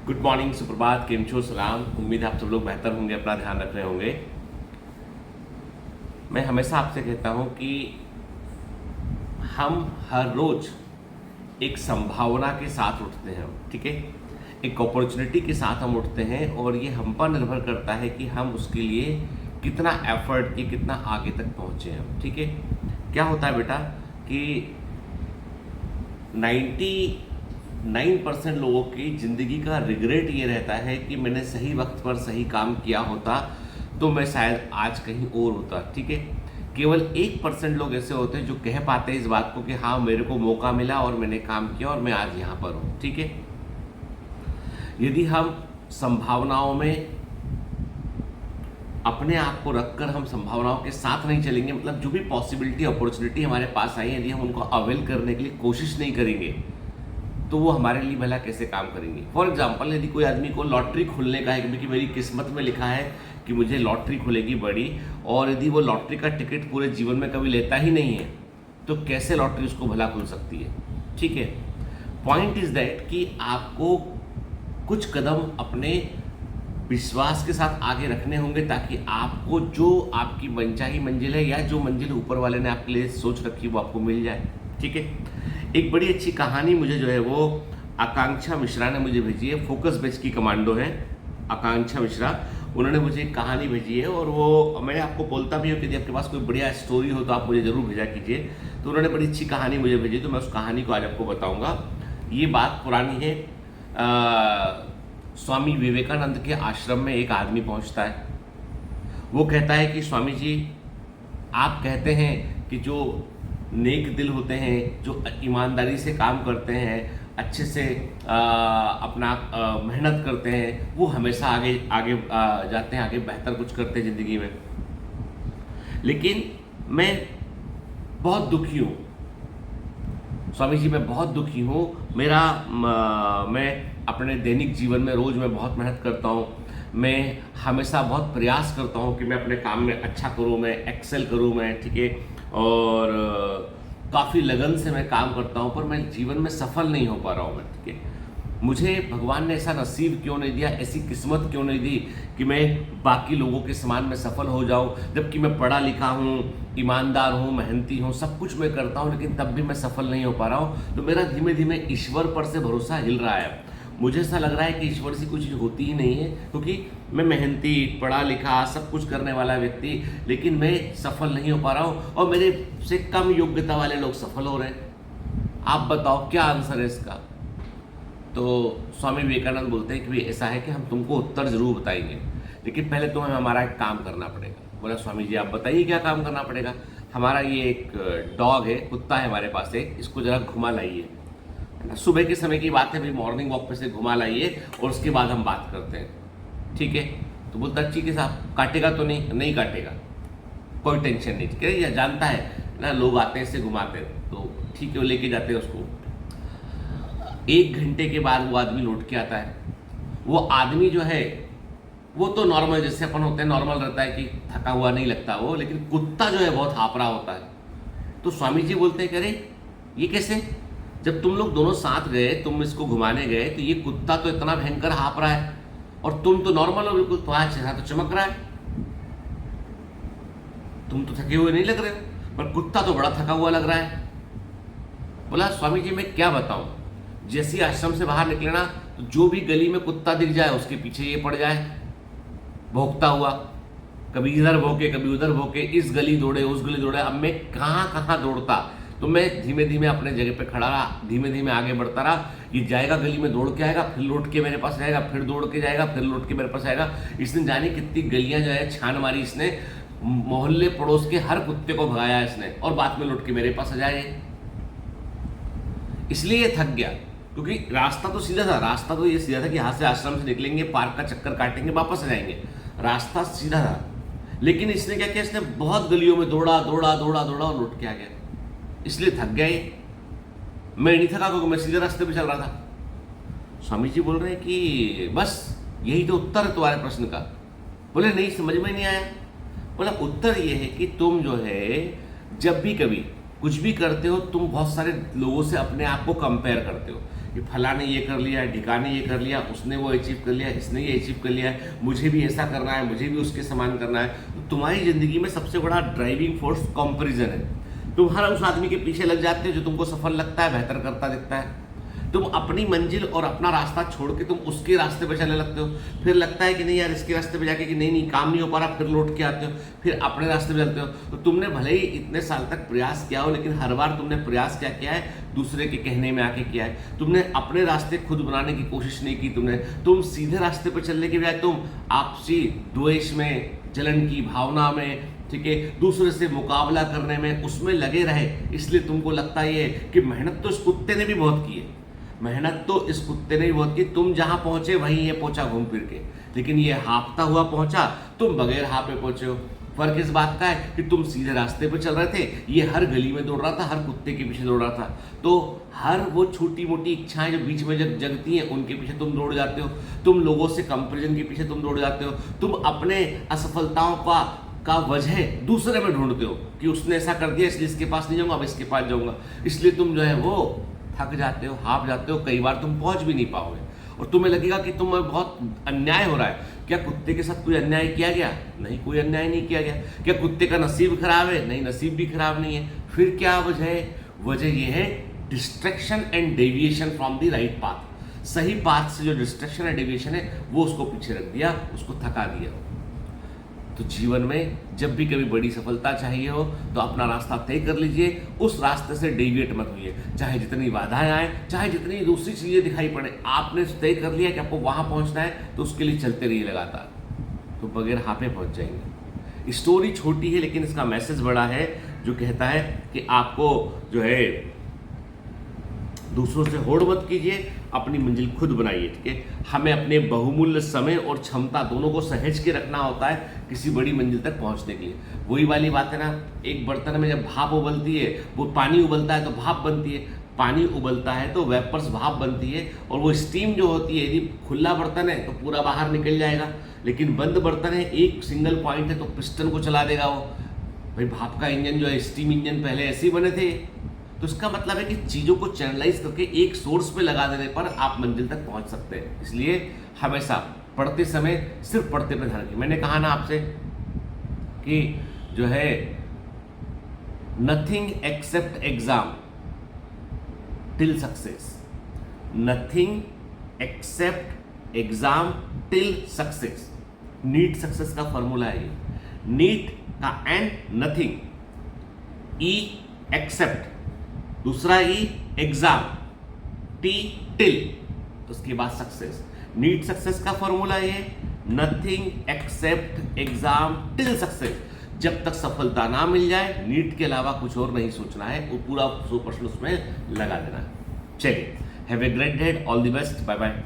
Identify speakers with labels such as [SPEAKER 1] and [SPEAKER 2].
[SPEAKER 1] Good morning, सुप्रभात, केम छो, सलाम। उम्मीद है आप सब लोग बेहतर होंगे, अपना ध्यान रख रहे होंगे। मैं हमेशा आपसे कहता हूं कि हम हर रोज एक संभावना के साथ उठते हैं, ठीक है। एक अपॉर्चुनिटी के साथ हम उठते हैं और ये हम पर निर्भर करता है कि हम उसके लिए कितना एफर्ट किए, कितना आगे तक पहुंचे हम, ठीक है। क्या होता है बेटा कि 99% लोगों की ज़िंदगी का रिग्रेट ये रहता है कि मैंने सही वक्त पर सही काम किया होता तो मैं शायद आज कहीं और होता, ठीक है। केवल 1% लोग ऐसे होते हैं जो कह पाते हैं इस बात को कि हाँ, मेरे को मौका मिला और मैंने काम किया और मैं आज यहाँ पर हूँ, ठीक है। यदि हम संभावनाओं में अपने आप को रखकर हम संभावनाओं के साथ नहीं चलेंगे, मतलब जो भी पॉसिबिलिटी अपॉर्चुनिटी हमारे पास आई है, यदि हम उनको अवेल करने के लिए कोशिश नहीं करेंगे तो वो हमारे लिए भला कैसे काम करेंगे। फॉर एग्जाम्पल, यदि कोई आदमी को लॉटरी खुलने का है कि मेरी किस्मत में लिखा है कि मुझे लॉटरी खुलेगी बड़ी, और यदि वो लॉटरी का टिकट पूरे जीवन में कभी लेता ही नहीं है तो कैसे लॉटरी उसको भला खुल सकती है, ठीक है। पॉइंट इज दैट कि आपको कुछ कदम अपने विश्वास के साथ आगे रखने होंगे ताकि आपको जो आपकी मनचाही मंजिल है या जो मंजिल ऊपर वाले ने आपके लिए सोच रखी वो आपको मिल जाए, ठीक है। एक बड़ी अच्छी कहानी मुझे जो है वो आकांक्षा मिश्रा ने मुझे भेजी है। फोकस बैच की कमांडो है आकांक्षा मिश्रा, उन्होंने मुझे एक कहानी भेजी है और वो मैं आपको बोलता भी हूँ कि यदि आपके पास कोई बढ़िया स्टोरी हो तो आप मुझे ज़रूर भेजा कीजिए। तो उन्होंने बड़ी अच्छी कहानी मुझे भेजी, तो मैं उस कहानी को आज आपको बताऊँगा। ये बात पुरानी है। स्वामी विवेकानंद के आश्रम में एक आदमी पहुँचता है। वो कहता है कि स्वामी जी, आप कहते हैं कि जो नेक दिल होते हैं, जो ईमानदारी से काम करते हैं, अच्छे से अपना मेहनत करते हैं, वो हमेशा आगे आगे जाते हैं, आगे बेहतर कुछ करते हैं ज़िंदगी में। लेकिन मैं बहुत दुखी हूँ स्वामी जी, मैं बहुत दुखी हूँ। मैं अपने दैनिक जीवन में रोज़ मैं बहुत मेहनत करता हूँ, मैं हमेशा बहुत प्रयास करता हूँ कि मैं अपने काम में अच्छा करूँ, मैं एक्सेल करूँ, मैं, ठीक है, और काफ़ी लगन से मैं काम करता हूँ, पर मैं जीवन में सफल नहीं हो पा रहा हूँ मैं, ठीक है। मुझे भगवान ने ऐसा नसीब क्यों नहीं दिया, ऐसी किस्मत क्यों नहीं दी कि मैं बाकी लोगों के समान में सफल हो जाऊँ, जबकि मैं पढ़ा लिखा हूँ, ईमानदार हूँ, मेहनती हूँ, सब कुछ मैं करता हूँ, लेकिन तब भी मैं सफल नहीं हो पा रहा हूँ। तो मेरा धीमे धीमे ईश्वर पर से भरोसा हिल रहा है। मुझे ऐसा लग रहा है कि ईश्वर से कोई चीज़ होती ही नहीं है, क्योंकि मैं मेहनती, पढ़ा लिखा, सब कुछ करने वाला व्यक्ति, लेकिन मैं सफल नहीं हो पा रहा हूँ और मेरे से कम योग्यता वाले लोग सफल हो रहे हैं। आप बताओ क्या आंसर है इसका। तो स्वामी विवेकानंद बोलते हैं कि भाई ऐसा है कि हम तुमको उत्तर जरूर बताएंगे, लेकिन पहले तुम्हें हमारा एक काम करना पड़ेगा। बोला, स्वामी जी आप बताइए क्या काम करना पड़ेगा। हमारा ये एक डॉग है, कुत्ता है हमारे पास है, इसको जरा घुमा लाइए। सुबह के समय की बात है भाई, मॉर्निंग वॉक पे से घुमा लाइए और उसके बाद हम बात करते हैं, ठीक है। तो बोलता ठीक है साहब, काटेगा तो नहीं? नहीं काटेगा, कोई टेंशन नहीं, ठीक है। यह जानता है ना, लोग आते हैं इससे घुमाते हैं, तो ठीक है वो लेके जाते हैं उसको। 1 घंटे के बाद वो आदमी लौट के आता है। वो आदमी जो है वो तो नॉर्मल जैसे अपन होते हैं, नॉर्मल रहता है कि थका हुआ नहीं लगता वो, लेकिन कुत्ता जो है बहुत हापरा होता है। तो स्वामी जी बोलते हैं कि अरे ये कैसे, जब तुम लोग दोनों साथ गए, तुम इसको घुमाने गए, तो ये कुत्ता तो इतना भयंकर हाँफ रहा है और तुम तो नॉर्मल हो बिल्कुल, तुम्हारा चेहरा तो चमक रहा है, तुम तो थके हुए नहीं लग रहे हो, पर कुत्ता तो बड़ा थका हुआ लग रहा है। बोला, स्वामी जी मैं क्या बताऊं, जैसे आश्रम से बाहर निकले ना, तो जो भी गली में कुत्ता दिख जाए उसके पीछे ये पड़ जाए भौंकता हुआ, कभी इधर भौंके कभी उधर भौंके, इस गली दौड़े उस गली दौड़े। अब मैं कहाँ कहाँ दौड़ता, तो मैं धीमे धीमे अपने जगह पे खड़ा रहा, धीमे धीमे आगे बढ़ता रहा। ये जाएगा गली में, दौड़ के आएगा, फिर लौट के मेरे पास आएगा, फिर दौड़ के जाएगा, फिर लौट के मेरे पास आएगा। इसने जाने कितनी गलियां जो है छान मारी इसने, मोहल्ले पड़ोस के हर कुत्ते को भगाया इसने, और बाद में लौट के मेरे पास आ जाए। इसलिए ये थक गया, क्योंकि रास्ता तो सीधा था, रास्ता तो ये सीधा था कि यहाँ से आश्रम से निकलेंगे, पार्क का चक्कर काटेंगे, वापस आ जाएंगे, रास्ता सीधा था। लेकिन इसने क्या किया, इसने बहुत गलियों में दौड़ा दौड़ा दौड़ा दौड़ा और लौट के आ गया, इसलिए थक गया ये। मैं नहीं थका क्योंकि मैं सीधे रास्ते पे चल रहा था। स्वामी जी बोल रहे हैं कि बस यही तो उत्तर है तुम्हारे प्रश्न का। बोले नहीं, समझ में नहीं आया। बोला, उत्तर ये है कि तुम जो है जब भी कभी कुछ भी करते हो, तुम बहुत सारे लोगों से अपने आप को कंपेयर करते हो कि फला ने ये कर लिया, ढिकाने ये कर लिया, उसने वो अचीव कर लिया, इसने ये अचीव कर लिया है, मुझे भी ऐसा करना है, मुझे भी उसके समान करना है। तो तुम्हारी ज़िंदगी में सबसे बड़ा ड्राइविंग फोर्स कंपैरिजन है। तुम हर उस आदमी के पीछे लग जाते हो जो तुमको सफल लगता है, बेहतर करता दिखता है। तुम अपनी मंजिल और अपना रास्ता छोड़ के तुम उसके रास्ते पे चलने लगते हो। फिर लगता है कि नहीं यार इसके रास्ते पे जाके कि नहीं नहीं काम नहीं हो पा रहा, फिर लौट के आते हो, फिर अपने रास्ते पे चलते हो। तो तुमने भले ही इतने साल तक प्रयास किया हो, लेकिन हर बार तुमने प्रयास क्या किया है, दूसरे के कहने में आके किया है। तुमने अपने रास्ते खुद बनाने की कोशिश नहीं की। तुम सीधे रास्ते पर चलने के बजाय तुम आपसी द्वेष में, जलन की भावना में, ठीक है, दूसरे से मुकाबला करने में, उसमें लगे रहे। इसलिए तुमको लगता है कि मेहनत तो इस कुत्ते ने भी बहुत की है, मेहनत तो इस कुत्ते ने भी बहुत की। तुम जहां पहुंचे वहीं ये पहुंचा घूम फिर के, लेकिन ये हाँफता हुआ पहुंचा, तुम बगैर हाँफे पहुंचे हो। फर्क इस बात का है कि तुम सीधे रास्ते पर चल रहे थे, ये हर गली में दौड़ रहा था, हर कुत्ते के पीछे दौड़ रहा था। तो हर वो छोटी मोटी इच्छाएं जो बीच में जगती हैं, उनके पीछे तुम दौड़ जाते हो। तुम लोगों से कंपैरिजन के पीछे तुम दौड़ जाते हो। तुम अपने असफलताओं का वजह दूसरे में ढूंढते हो कि उसने ऐसा कर दिया इसलिए इसके पास नहीं जाऊंगा, अब इसके पास जाऊंगा। इसलिए तुम जो है वो थक जाते हो, हाफ जाते हो, कई बार तुम पहुंच भी नहीं पाओगे और तुम्हें लगेगा कि तुम्हें बहुत अन्याय हो रहा है। क्या कुत्ते के साथ कोई अन्याय किया गया? नहीं, कोई अन्याय नहीं किया गया। क्या कुत्ते का नसीब खराब है? नहीं, नसीब भी खराब नहीं है। फिर क्या वजह है? वजह यह है distraction and deviation from the right path. सही पाथ से जो डिस्ट्रैक्शन एंड डेविएशन है वो उसको पीछे रख दिया, उसको थका दिया। तो जीवन में जब भी कभी बड़ी सफलता चाहिए हो तो अपना रास्ता तय कर लीजिए, उस रास्ते से डेविएट मत होइए। चाहे जितनी बाधाएं आए, चाहे जितनी दूसरी चीज़ें दिखाई पड़े, आपने तय कर लिया कि आपको वहाँ पहुँचना है तो उसके लिए चलते रहिए लगातार, तो बगैर हाफे पहुँच जाएंगे। स्टोरी छोटी है लेकिन इसका मैसेज बड़ा है, जो कहता है कि आपको जो है दूसरों से होड़ मत कीजिए, अपनी मंजिल खुद बनाइए। ठीक है, हमें अपने बहुमूल्य समय और क्षमता दोनों को सहेज के रखना होता है किसी बड़ी मंजिल तक पहुंचने के लिए। वही वाली बात है ना, एक बर्तन में जब भाप उबलती है, वो पानी उबलता है तो भाप बनती है, पानी उबलता है तो वेपर्स भाप बनती है, और वो स्टीम जो होती है, यदि खुला बर्तन है तो पूरा बाहर निकल जाएगा, लेकिन बंद बर्तन है, एक सिंगल पॉइंट है तो पिस्टन को चला देगा वो। भाई भाप का इंजन जो है, स्टीम इंजन पहले ऐसे ही बने थे। तो इसका मतलब है कि चीज़ों को चैनलाइज करके एक सोर्स पे लगा देने पर आप मंजिल तक पहुंच सकते हैं। इसलिए हमेशा पढ़ते समय सिर्फ पढ़ते पे ध्यान रखिए। मैंने कहा ना आपसे कि जो है nothing except exam till success, nothing except exam till success. NEET success का फॉर्मूला है ये। नीट का एंड नथिंग, ई एक्सेप्ट, दूसरा ई एग्जाम, टी टिल, उसके बाद सक्सेस। नीट सक्सेस का फॉर्मूला ये, nothing except exam till success. जब तक सफलता ना मिल जाए, नीट के अलावा कुछ और नहीं सोचना है, वो पूरा 100% उसमें लगा देना है। चलिए, have a great day, all the best, bye bye.